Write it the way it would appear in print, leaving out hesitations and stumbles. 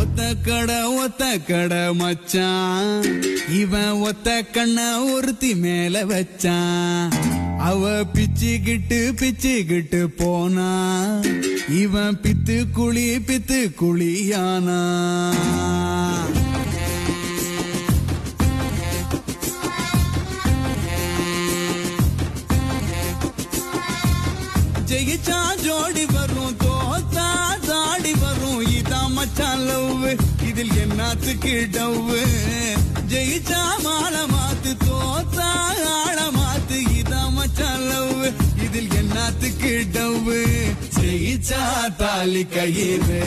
ஒத்த கடை மச்சான் இவன் ஒத்த கண்ண ஒருத்தி மேல வச்சான். அவ பிச்சுக்கிட்டு போனா இவன் பித்து குழியானா. ஜெயிச்சா ஜோடி வரும் தோத்தா தாடி வரும் இதான் மச்சான் லவ். இதில் என்னத்துக்கு டவ்? ஜெயிச்சா மாலை மாத்து தோத்தா ஆழ மாத்து இதான் மச்சான் லவ். இதில் என்னத்துக்கு டவ்? ஜெயிச்சா தாலி கயிறு